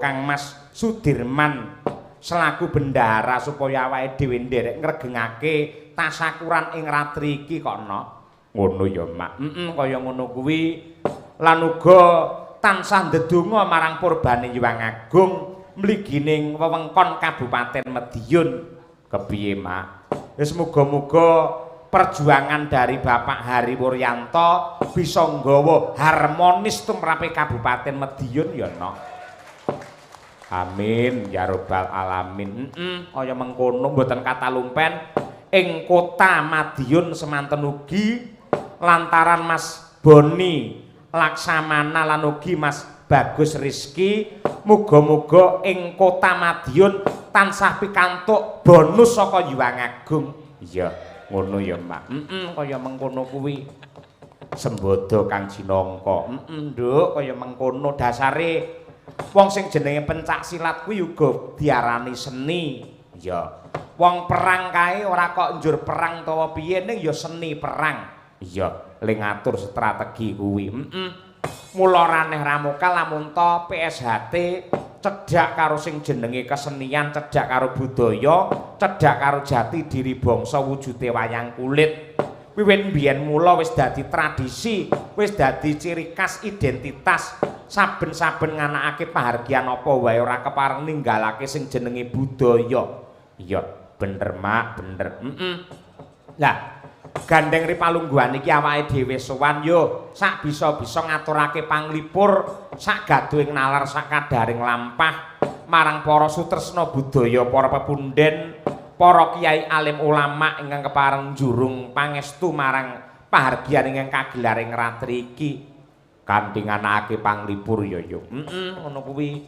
Kang Mas Sudirman selaku bendahara supaya awake dhewe nderek ngregengake tasakuran ing ratri iki kok ngono ya Mak. Kaya ngono kuwi lan uga tansah ndedonga marang purbane Hyang Agung mligining wewengkon Kabupaten Madiun. Kepiye Mak? Wis muga-muga perjuangan dari Bapak Hari Wuryanto bisa nggawa harmonis tumrape Kabupaten Madiun ya Amin ya rabbal alamin. Kaya mengkono mboten kata lumpen ing kota Madiun semanten ugi lantaran Mas Boni Laksamana lan ugi Mas Bagus Rizky muga-muga ing kota Madiun tansah pikantuk bonus saka Hyang Agung. Iya ngono ya Mak. Kaya mengkono kuwi sembodo Kang Jinangka. Nduk kaya mengkono dasare wong sing jenenge pencak silat kuwi uga diarani seni. Ya. Wong perang kae ora kok njur perang utawa piye ning ya seni perang. Iya, le ngatur strategi kuwi. Mula raneh ramuka lamun to PSHT cedhak karo sing jenenge kesenian, cedhak karo budaya, cedhak karo jati diri bangsa wujude wayang kulit. Wiwit mbiyen mula wis dadi tradisi, wis dadi ciri khas identitas. Saben-saben nganakake pahargyan apa wae ora kepareng ninggalake sing jenenge budaya. Iya, bener Mak, bener. Lah, gandeng ripalungguhan iki awake dhewe sowan yo sak bisa-bisa ngaturake panglipur sak gaduhing nalar sak kadaring lampah marang para sutresna budaya, para pepunden, para kiai alim ulama ingkang kepareng jurung pangestu marang pahargyan ingkang kagelaring ratri iki. Kanthi nganakake panglipur ya yo. Ngono kuwi.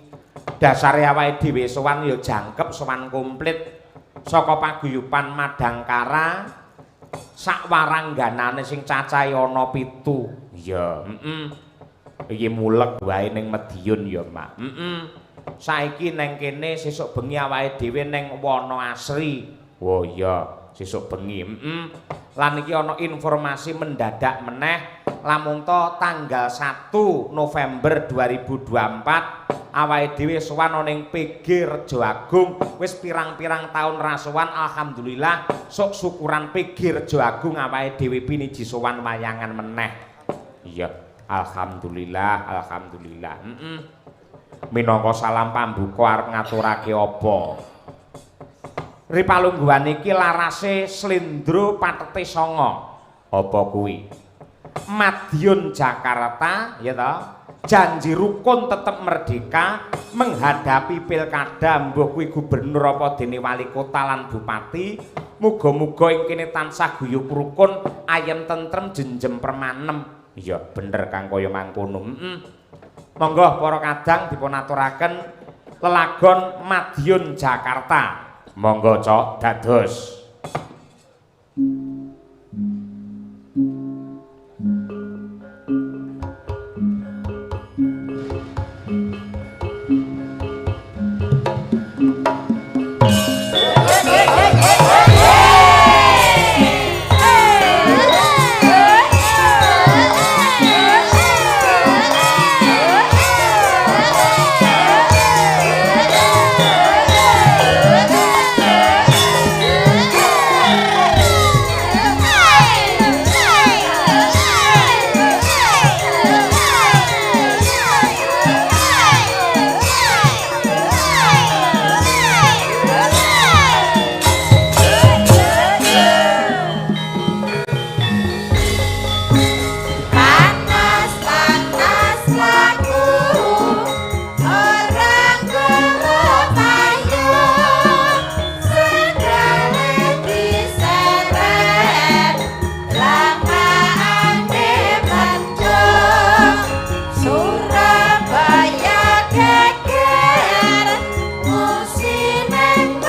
Dasare awake dhewe sowan ya jangkep sowan komplit saka paguyuban Madangkara sak warangganane sing cacahe ana 7. Ya, iki mulek wae ning Madiun ya, Mak. Saiki neng kene sesuk bengi awake dhewe ning Wanasri. Oh iya, sesuk bengi. Lan iki ana informasi mendadak meneh lamun to tanggal 1 November 2024 awake dhewe sowan ning PG Rejo Agung wis pirang-pirang taun rasuwan alhamdulillah sok syukuran PG Rejo Agung awake dhewe piniji sowan wayangan meneh. Iya, alhamdulillah, alhamdulillah. Minangka salam pambuka arep ngaturake apa? Ripalungguhan iki larase Slendro Patete Songo. Apa kuwi? Madiun Jakarta, ya toh. Janji rukun tetap merdeka menghadapi pilkada mbuh kuwi gubernur apa dene wali kota lan bupati. Muga-muga ing kene tansah guyub rukun, ayem tentrem jenjem permanem. Iya, bener Kang kaya mangkono. Monggo para kadang dipun aturaken lelagon Madiun Jakarta. Monggo Cok dados.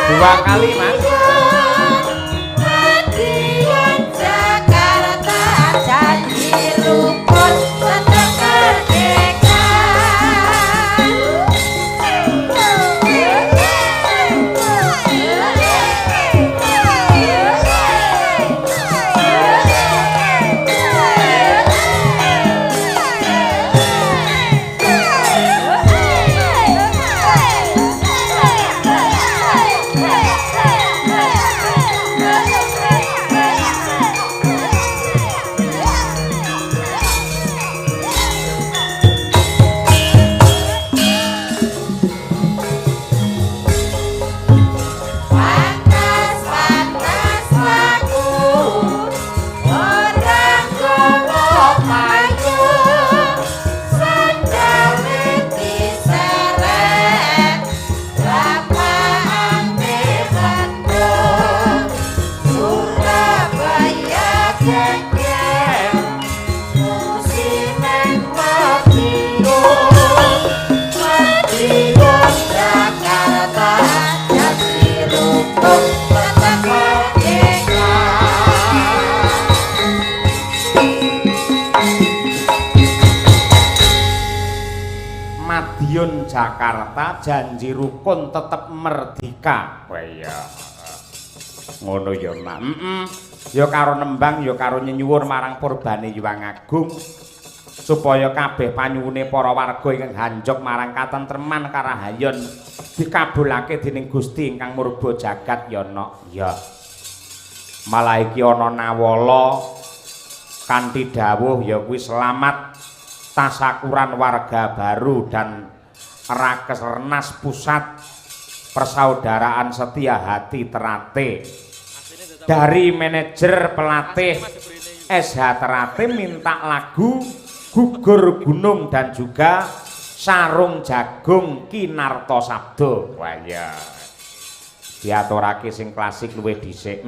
Dua kali Mas. Madiun Jakarta janji rukun tetap merdeka. Jakarta janji rukun tetep merdeka. Wah iya. Ngono ya, Mak. Ya karo nembang ya karo nyenyuwun marang purbane Hyang Agung supaya kabeh panyuwune para warga ingkang hanjok marang katentreman karahayon dikabulake dening Gusti ingkang murba jagat ya, Nok. Ya. Malah iki ana nawala kanthi dawuh ya kuwi selamat tasakuran warga baru dan Rakernas Pusat Persaudaraan Setia Hati Terate. Dari manajer pelatih SH Terate minta lagu Gugur Gunung dan juga Sarung Jagung Kinarto Sabdo. Wah ya. Diaturake sing klasik luwih dhisik.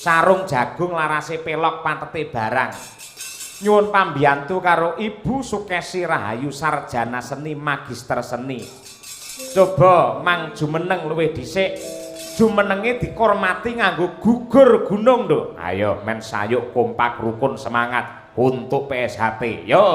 Sarung Jagung larase pelok pantete barang. Nyuwun pambiyantu karo Ibu Sukesi Rahayu sarjana seni magister seni. Coba mang jumeneng luwih dhisik. Jumenenge dikormati nganggo Gugur Gunung lho. Ayo men sayuk kompak rukun semangat untuk PSHT. Yo.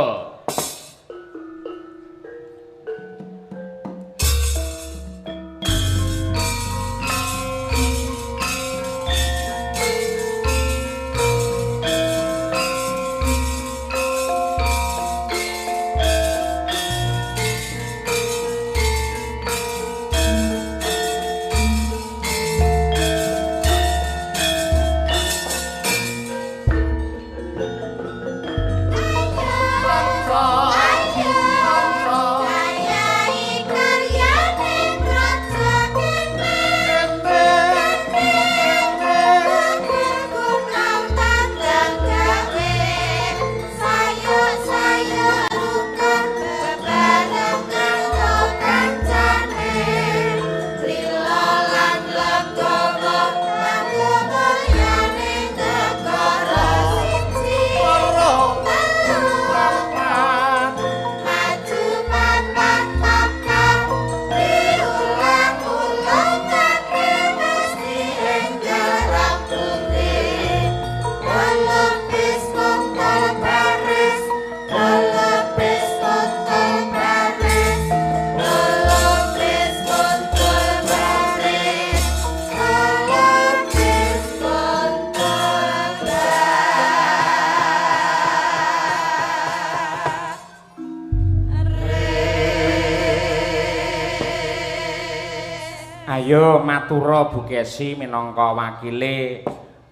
Ayo matura Bu Kesi minangka wakile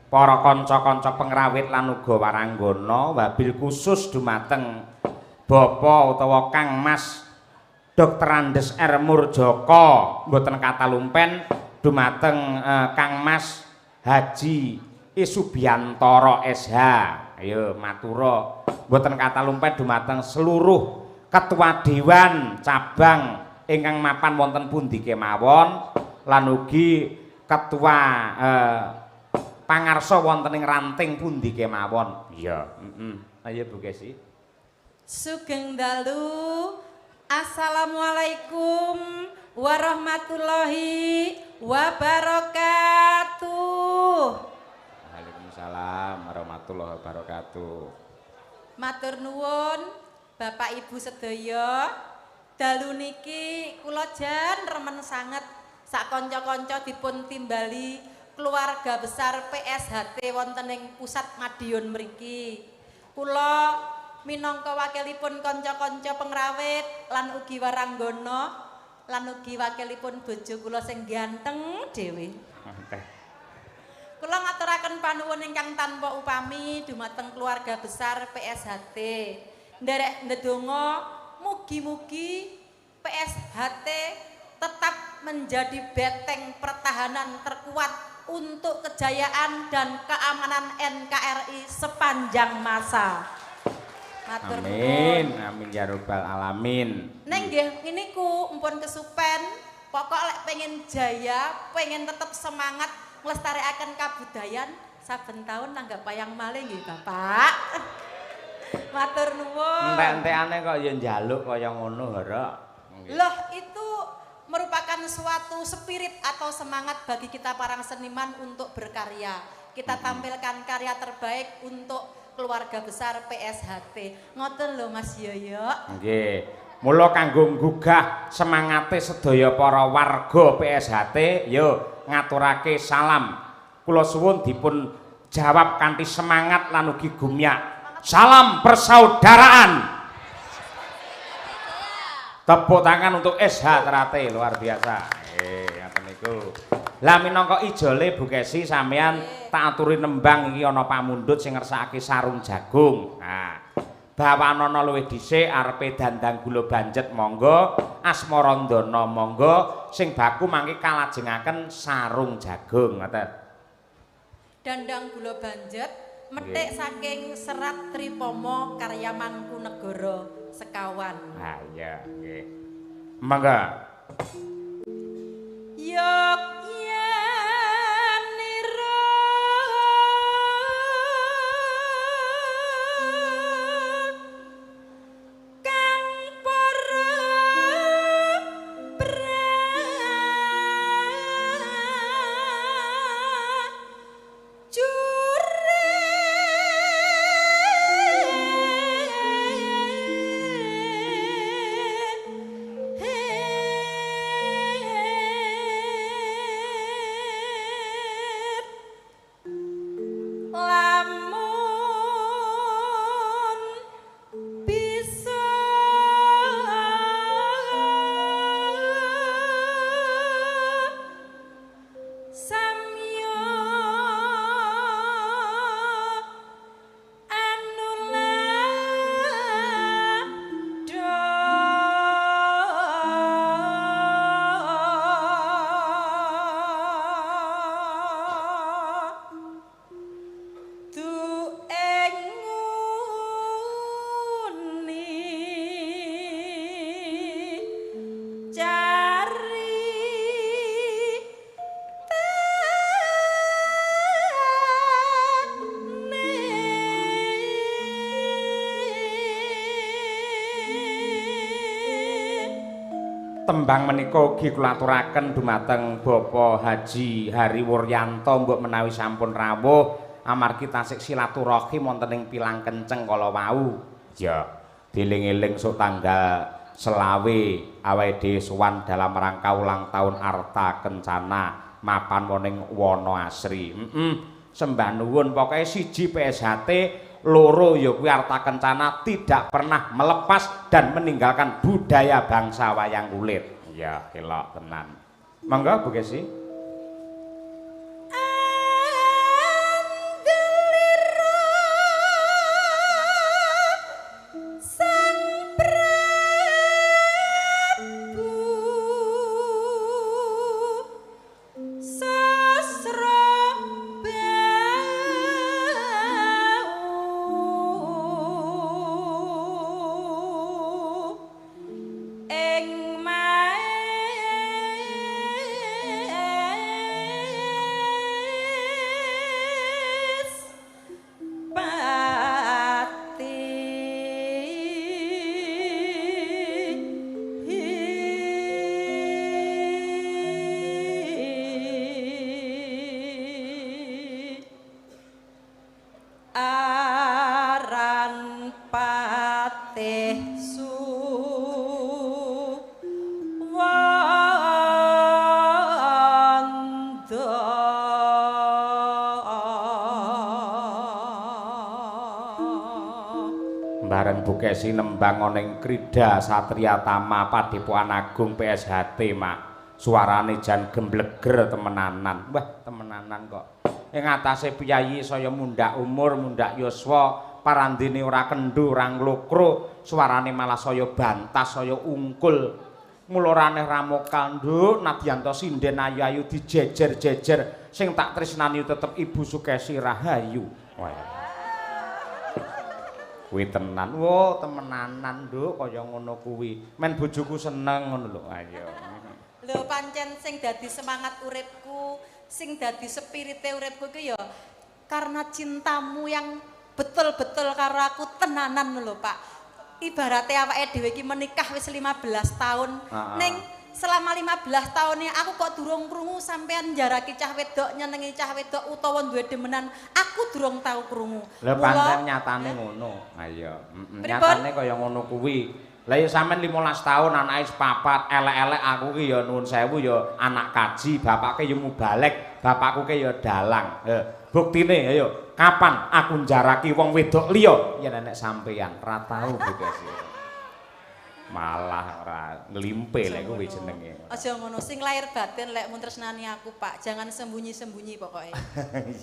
para kanca-kanca pengrawit lan uga waranggana wabil khusus dumateng Bapak utawa Kang Mas Dr. Andes R. Murjoko mboten katalumpen dumateng Kang Mas Haji Isubiantoro SH. Ayo matura mboten katalumpen dumateng seluruh ketua dewan cabang ingkang mapan wonten pundi kemawon lan ugi ketua pangarsa wonten ing ranting pundi kemawon. Iya, ayo Bu Kesi. Sugeng dalu. Assalamualaikum warahmatullahi wabarakatuh. Waalaikumsalam warahmatullahi wabarakatuh. Matur nuwun Bapak Ibu sedaya. Dalu niki kula jan remen sanget sak kanca-kanca dipun timbali keluarga besar PSHT wonten ing pusat Madiun mriki. Kula minangka wakilipun kanca-kanca pengrawit lan ugi waranggana lan ugi wakilipun bojo kula sing ganteng dhewe. Kula ngaturaken panuwun ingkang tanpa upami dumateng keluarga besar PSHT. Nderek ndedonga mugi-mugi PSHT tetap menjadi benteng pertahanan terkuat untuk kejayaan dan keamanan NKRI sepanjang masa. Matur Amin, amin ya rabbal alamin. Neng nggih niku mpun kesupen, pokok lek pengen jaya, pengen tetap semangat nglestarekaken kabudayan saben tahun nanggap wayang malih nggih Bapak. Matur nuwun. Entek-entekane kok ya njaluk kaya ngono, Hara. Loh, itu merupakan suatu spirit atau semangat bagi kita para seniman untuk berkarya. Kita tampilkan karya terbaik untuk keluarga besar PSHT. Ngoten lho Mas Yoyo. Nggih. Mula kanggo nggugah semangate sedaya para warga PSHT, yo ngaturake salam. Kula suwun dipun jawab kanthi semangat lan ugi gumyak. Salam persaudaraan. Tepuk tangan untuk SH Terate, luar biasa. Ngoten niku. Lah minangka ijole Bu Kesi sampean tak aturi nembang iki ana pamundhut sing ngersakake sarung jagung. Nah, bawanana luwih dhisik arepe dandang gula banjet monggo, asmarandana monggo, sing baku mangke kalajengaken sarung jagung ngoten. Dandang gula banjet metik saking Serat Tripama karya Mangkunegara sekawan. Ah iya, nggih. Mangga. Yogyaniro kang para lamun bisa samya Tembang menika ugi kula aturaken dumateng Bapak Haji Hari Wuryanto mbok menawi sampun rawuh amargi tasik silaturahim wonten ing Pilang Kenceng kala wau. Ya, dieling-eling sok tanggal selawe awake dhewe sowan dalam rangka ulang tahun Arta Kencana mapan woning wana asri. Sembah nuwun pokoke siji PSHT loro ya kuwi Arta Kencana tidak pernah melepas dan meninggalkan budaya bangsa wayang kulit. Ya, elok tenan. Monggo Bu Kesi. Bareng Bu Kesi nembang oneng Krida Satria Tama Padepokan Agung PSHT mak suarane jan gembleger temenanan. Wah temenanan kok. Ing atase piyayi saya mundak umur mundak yuswa parandene ora kendhu ora nglokro suarane malah saya bantas saya ungkul mulorane ramokal nduk nadyanto sinden ayu-ayu dijejer-jejer sing tak tresnani tetep Ibu Sukesi Rahayu. Wah. Kuwi tenan, wo temenanan nduk kaya ngono kuwi. Men bojoku seneng ngono lho. Ayo. Lho pancen sing dadi semangat uripku, sing dadi spirite uripku iku ya karena cintamu yang betul-betul karo aku tenanan lho, Pak. Ibarate awake dhewe iki menikah wis 15 tahun. Ning selama 15 tahun ini aku kok durung krungu sampean njaraki cah wedok nyenengi cah wedok utawa duwe demenan aku durung tau krungu. Lha pancen nyatane ngono. Ayo, nyatane kaya ngono kuwi. Lah ya sampean 15 tahun anake sepapat, elek-elek aku ki ya nuwun sewu ya anak kaji, bapake ya mubalek, bapakku ki ya dalang. Buktine ayo, kapan aku njaraki wong wedok liya yen nek sampeyan ra tau bukesi. Malah ora nglimpe lek kuwi jenenge. Aja ngono, sing lahir batin lek mun tresnani aku, Pak. Jangan sembunyi-sembunyi pokoke.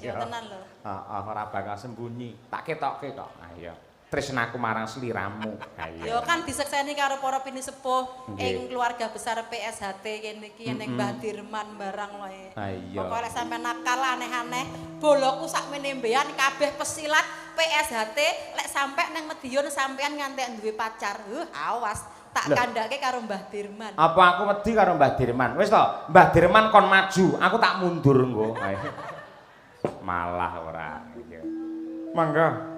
Ya tenan lho. Heeh, ora bakal sembunyi. Tak ketokke kok. Ayo. Tresnaku marang sliramu. Ayo. Ya kan disekseni karo para pini sepuh ing keluarga besar PSHT kene iki ning Mbah Dirman barang wae. Ayo. Pokoke lek sampe nakal aneh-aneh, boloku sakmene mbeyan kabeh pesilat PSHT lek sampe ning Medion sampean ngantek duwe pacar. Awas tak kandhake karo Mbah Dirman. Apa aku wedi karo Mbah Dirman? Wis to, Mbah Dirman kon maju, aku tak mundur engko. Malah ora. Mangga.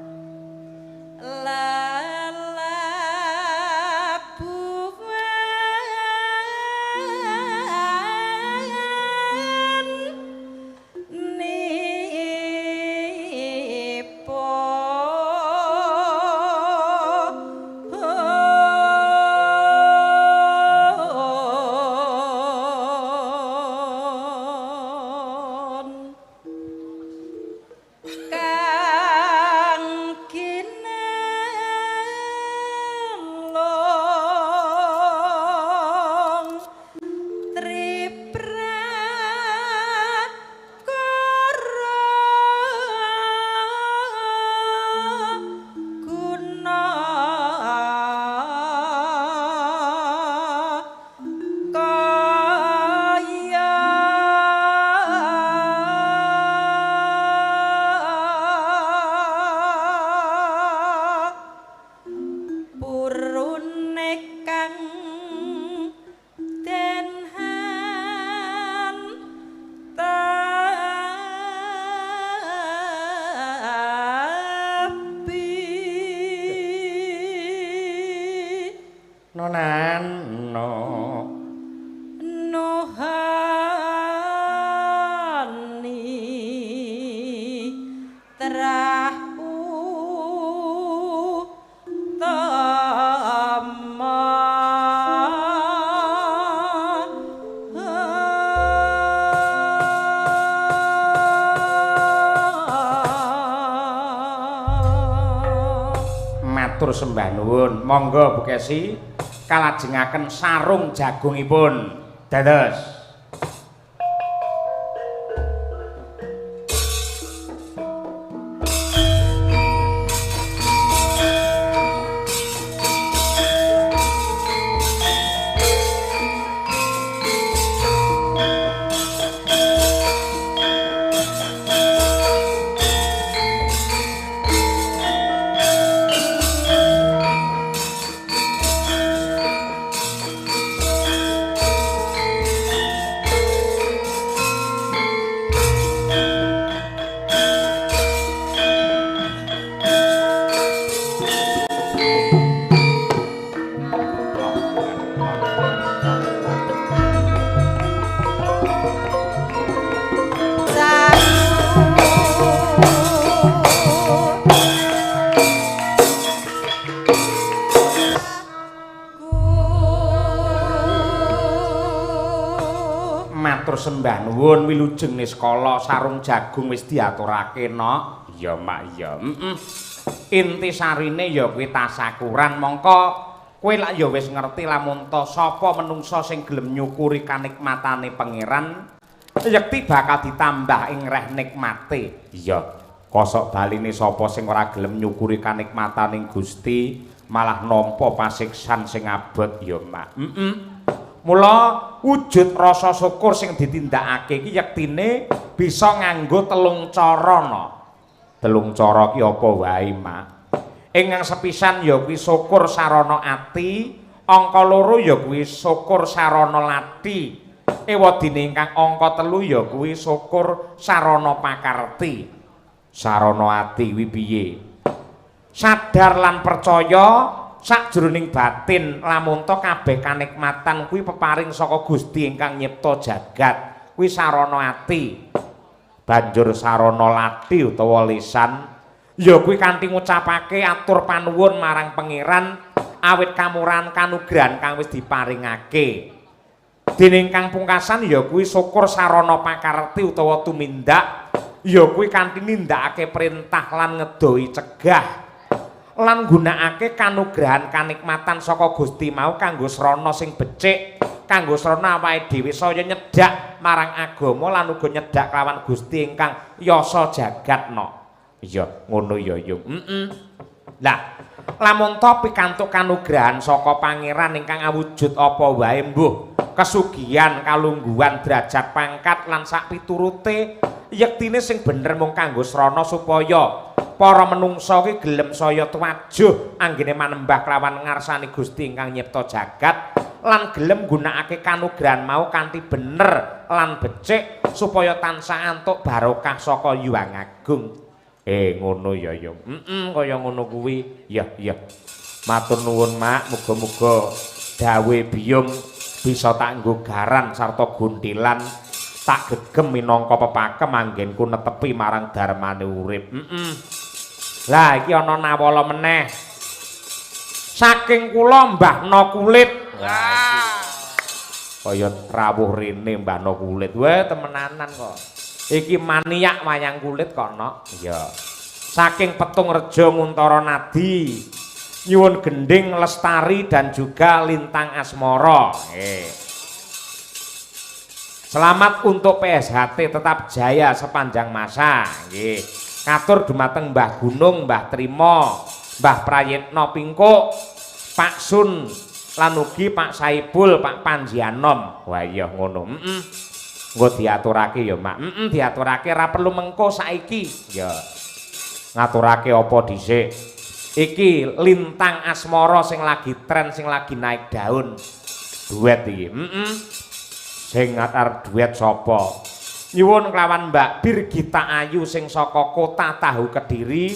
Matur sembah nuwun. Monggo Bu Kesi kalajengaken sarung jagungipun. Dados. Sembah nuwun wilujeng niskala sarung jagung wis diaturake no. Iya Mak iya. Inti sarine ya kuwi tasakuran mongko kowe lak ya wis ngerti lamun to sapa menungsa sing gelem nyukuri kanikmatane pangeran yekti bakal ditambah ing reh nikmate. Iya. Kosok baline sapa sing ora gelem nyukuri kanikmataning Gusti malah nampa pasiksan sing abot ya Mak. Mula wujud rasa syukur sing ditindakake iki yektine bisa nganggo telung cara no. Telung cara ki apa wae, Mak. Ingkang sepisan ya kuwi syukur sarana ati, angka loro ya kuwi syukur sarana lati. Ewadine ingkang angka telu ya kuwi syukur sarana pakarti. Sarana ati kuwi piye? Sadar lan percaya sakjroning batin lamun to kabeh kanikmatan kuwi peparing saka Gusti ingkang nyipta jagat kuwi sarana ati. Banjur sarana lati utawa lisan ya kuwi kanthi ngucapake atur panuwun marang pangeran awit kamurahan kanugrahan kang wis diparingake. Dening kang pungkasan ya kuwi syukur sarana pakarti utawa tumindak ya kuwi kanthi nindakake perintah lan ngedohi cegah lan nggunakake kanugrahan kanikmatan saka Gusti mau kanggo srana sing becik, kanggo srana awake dhewe saya nyedak marang agama lan uga nyedak lawan Gusti ingkang yasa jagatna. Iya, ngono ya Yung. Lah, lamun to pikantuk kanugrahan saka pangeran ingkang awujud apa wae mbuh kesugihan, kalungguhan, derajat pangkat lan sak piturute yektine sing bener mung kanggo srana supaya para menungsa ki gelem saya tuwajuh anggene manembah kelawan ngarsani Gusti ingkang nyipta jagat lan gelem nggunakake kanugrahan mau kanthi bener lan becik supaya tansah antuk barokah saka Hyang Agung. Ngono ya Yung. Kaya ngono kuwi. Ya. Matur nuwun Mak, muga-muga dawe biyung bisa tak nggo garan sarta guntilan tak gegem minangka pepakem anggenku netepi marang darmane urip. Lah iki ana nawala meneh. Saking kula Mbahna Kulit. Kaya rawuh rene Mbahna Kulit. Wah temenanan kok. Iki maniak wayang kulit kok no. Ya. Saking Petung Rejo Nguntara Nadi. Nyuwun Gending Lestari dan juga Lintang Asmara. Selamat untuk PSHT tetap jaya sepanjang masa. Nggih. Katur dumateng Mbah Gunung, Mbah Trimo, Mbah Prayitno Pingkuk, Pak Sun, lan ugi Pak Saibul, Pak Panjianom. Wah iya ngono. Nggo diaturake ya, Mak. Diaturake ora perlu mengko saiki. Ya. Ngaturake apa dhisik. Iki Lintang Asmara sing lagi tren, sing lagi naik daun. Duet iki. Sing ngatar duet sapa? Nyuwun kelawan Mbak Birgita Ayu sing saka Kota Tahu Kediri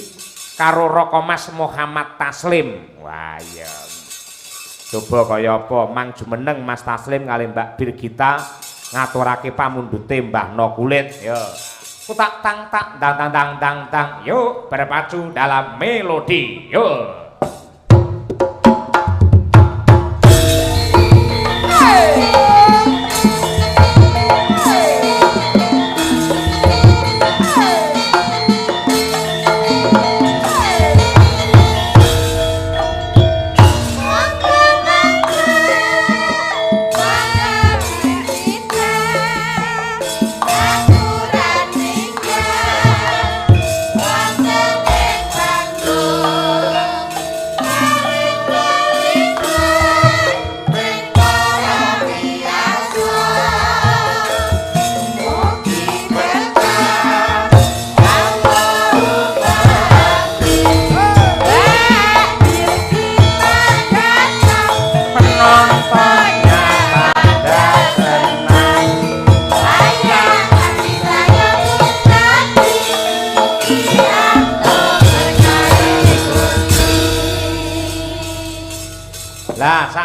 karo Roko Mas Muhammad Taslim. Wah iya. Coba kaya apa mang jumeneng Mas Taslim kali Mbak Birgita ngaturake pamundhute Mbahna Kulit. Yo. Kutak tang tak dang dang dang dang. Yuk berpacu dalam melodi. Yuk.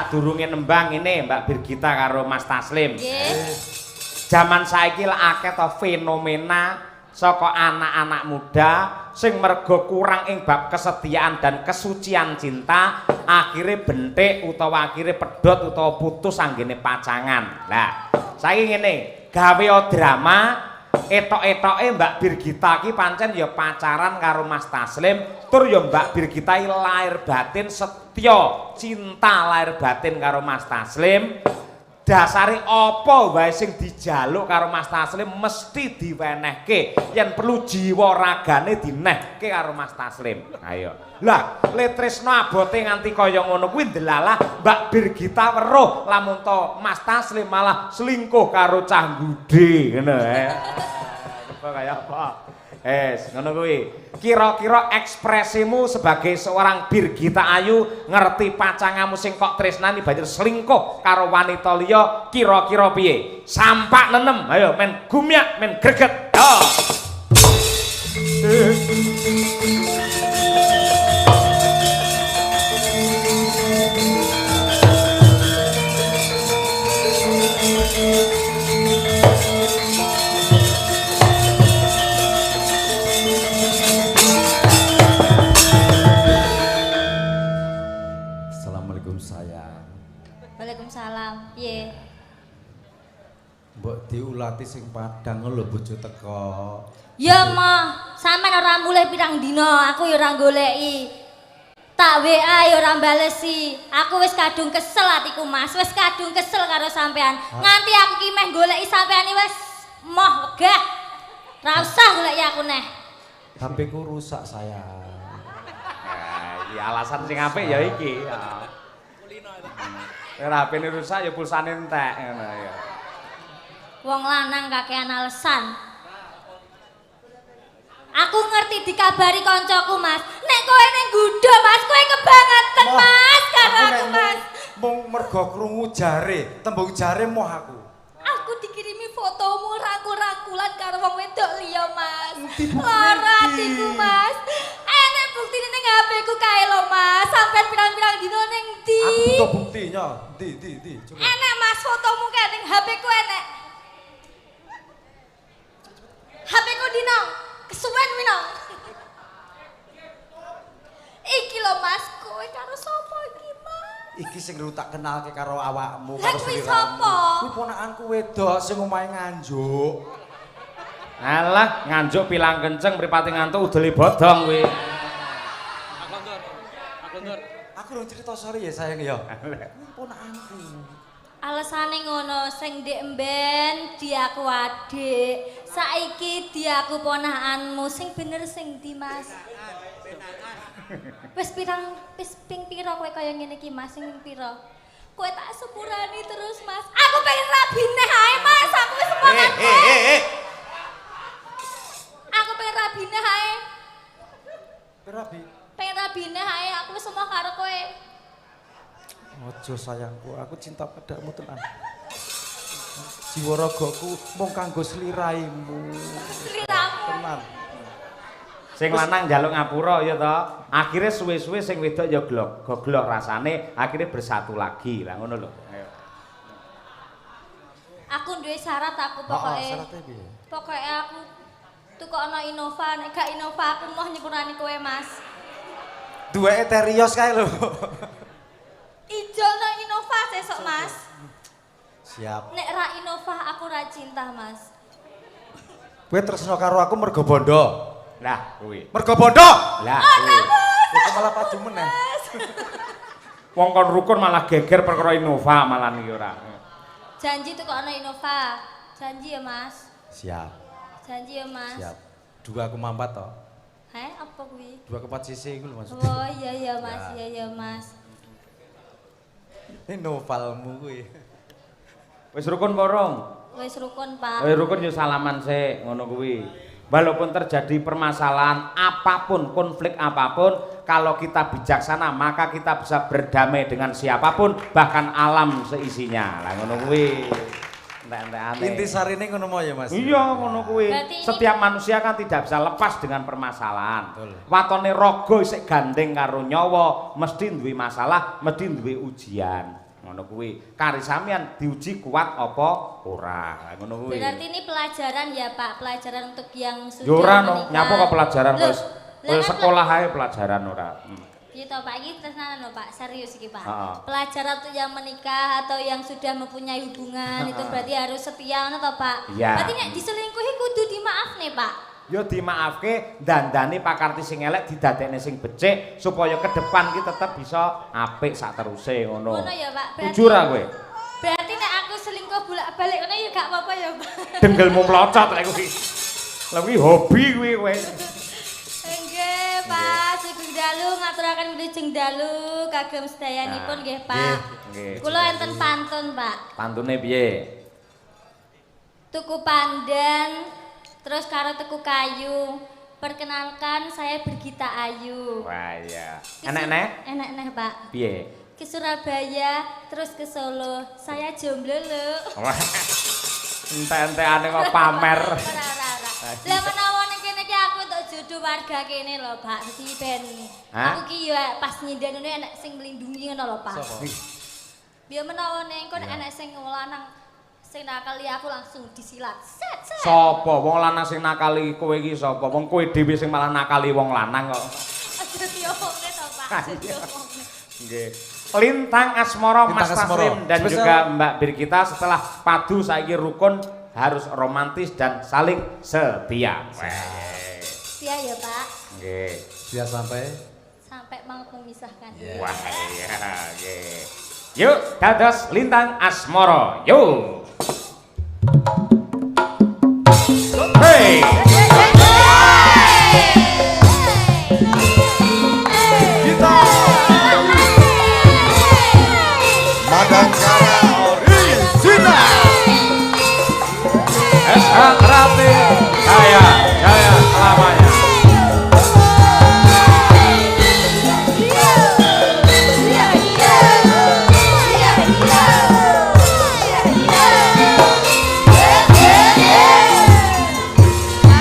Durunge nembang ini Mbak Birgita karo Mas Taslim. Zaman saiki lek akeh to fenomena saka anak-anak muda sing mergo kurang ing bab kesetiaan dan kesucian cinta, akhirnya bentik utawa akhirnya pedhot utawa putus anggene pacangan. Lah, saiki ngene, gawe drama etok-etoke Mbak Birgita ki pancen ya pacaran karo Mas Taslim, tur ya Mbak Birgita lahir batin setya cinta lahir batin karo Mas Taslim. Dasare apa wae sing dijaluk karo Mas Taslim mesti diwenehke, yen perlu jiwa ragane dinehke karo Mas Taslim. Ayo. Lah, le tresna abote nganti kaya ngono kuwi ndelalah Mbak Birgita weruh lamun to Mas Taslim malah selingkuh karo cah budhe ngono Apa kaya apa? Ngono kuwi. Kira-kira ekspresimu sebagai seorang Birgita Ayu ngerti pacangamu sing kok tresnani banjur selingkuh karo wanita liya, kira-kira piye? Sampak nenem. Ayo men gumyak, men greget. Yo. Waalaikumsalam. Piye? Mbok diulati sing padang lho bojo teko. Ya mah, sampean ora mulih pirang dina, aku ya ora goleki. Tak WA ya ora balesi. Aku wis kadung kesel atiku Mas, wis kadung kesel karo sampean. Nganti aku ki meh goleki sampean wis moh wegah. Ora usah goleki aku neh. HP ku rusak sayang. Nah, iki alasan sing apik ya iki. Ora HP-ne rusak ya pulsane entek ngono ya. Wong lanang kakean alasan. Aku ngerti dikabari koncoku Mas. Nek kowe ning gudo Mas, kowe kebangetan Mas karo aku Mas. Mung mergo krungu jare, tembung jare moh aku. Aku dikirimi fotomu rangkul-rangkulan karo wong wedok liya Mas. Lara atiku Mas. Enek buktine ning HP-ku kae lho Mas. Sampeyan pirang-pirang dino ning ndi? Aku butuh buktinya. Ndi. Coba. Enek Mas fotomu kae ning HP-ku enek. HP-ku dino kesuwen wino. Iki lho Mas, kowe karo sapa iki Mas? Iki sing tak kenalke karo awakmu Lah karo kuwi sliramu. sapa? Kuwi ponakanku wedok sing omahe Nganjuk. Alah, nganjuk pilang kenceng mripate ngantuk udele bodong kuwi. Aku urung cerita sorry ya sayang ya. Kuwi ponakanku. Alasane ngono, sing ndek mben diaku adik. Saiki diaku ponakanmu. Sing bener sing ndi, Mas? Wis ping pira kowe kaya ngene iki, Mas? Sing ping pira? Kowe tak sepurani terus, Mas. Aku pengen rabi neh ae, Mas. Aku wis semangat. Aku pengen rabi neh ae. Rabi. Pengen rabi neh ae, aku wis semua karo kowe. Ojo sayangku, aku cinta padamu tenan. Jiwa ragaku mung kanggo sliraimu. Sliramu. Tenan. Sing lanang njaluk ngapura ya to. Akhire suwe-suwe sing wedok ya goglok rasane, akhirnya bersatu lagi. Lah ngono lho. Ayo. Aku duwe syarat aku pokoke. Syaratnya piye? Pokoke aku tukokno Innova, nek gak Innova aku mau nyepurani kowe, Mas. Duweke Terios kae lho. Ijolno Innova sesuk, Mas. Siap. Nek ra Innova aku ra cinta, Mas. Kowe tresno karo aku mergo bondo. Lah kuwi. Mergo bondo. Lah kuwi. Kok malah padu meneh. Wong kon rukun malah geger perkara Innova malah iki ora. Janji tukokno Innova. Janji ya, Mas. Siap. Janji ya, Mas. Siap. 2,4 to. Heh, apa kuwi? 2,4 cc iku lho Mas. Oh, iya Mas, iya Mas. Ini novelmu kuwi. Wis rukun porong. Wis rukun, Pak. Wis rukun ya salaman sik ngono kuwi. Walaupun terjadi permasalahan apapun, konflik apapun, kalau kita bijaksana maka kita bisa berdamai dengan siapapun, bahkan alam seisinya. Lah ngono kuwi. Entek-entekane. Intisarine ngono mau ya Mas. Iya ngono kuwi. Setiap manusia kan tidak bisa lepas dengan permasalahan. Watone raga isih gandeng karo nyawa, mesti duwe masalah, mesti duwe ujian. Ngono kuwi. Kari sampean diuji kuat apa ora. Ngono kuwi. Berarti ini pelajaran ya, Pak, pelajaran untuk yang sudah Ya ora no, menikah. nyapa kok pelajaran Loh, wis. lah kan Sekolah ae pelajaran ora. Gitu Pak, ini tenanan loh Pak, serius iki Pak. Heeh. Pelajaran untuk yang menikah atau yang sudah mempunyai hubungan itu berarti harus setia ngono toh Pak. Iya. Berarti nek diselingkuhi kudu dimaaf nih Pak. Ya dimaafke dandane pakarti sing elek didadekne sing becik supaya ke depan ki tetep bisa apik sak teruse ngono. Ngono ya Pak. Berarti, Jujur ah kowe. Berarti nek aku selingkuh bolak-balik ngono ya gak apa-apa ya Pak. Denggelmu mlocot lek kuwi. Lah kuwi hobi kuwi kowe. Nggih Pak, sugeng dalu ngaturaken wilujeng dalu kagem sedayanipun nggih Pak. Nggih. Kula enten pantun Pak. Pantune piye? Tuku pandan, terus karo tuku kayu. Perkenalkan saya Bergita Ayu. Wah iya. Enek neh? Enak neh Pak. Piye? Ke Surabaya, terus ke Solo. Saya jomblo lho. Wah. Entek-entekane kok pamer. Ora. Lah menawa ning kene iki aku entuk jodoh warga kene lho Pak. Dadi ben. Hah? Aku ki ya pas nyindanune enek sing melindungi ngono lho Pak. Sopo? Biar menawa ning kon enek sing lanang sing nakali aku langsung disilat. Set. Sapa wong lanang sing nakali kowe iki sapa? Wong kowe dhewe sing malah nakali wong lanang kok. Aja diomongne to Pak. Aja diomongne. Nggih. Lintang Asmoro Mas Lintang Asmoro. Taslim dan Spesial. juga Mbak Birgita setelah padu saiki rukun harus romantis dan saling setia. Setia ya Pak. Nggih. Dia sampai Sampai mau memisahkan. Wah iya nggih. Yuk dados Lintang Asmoro. Yuk.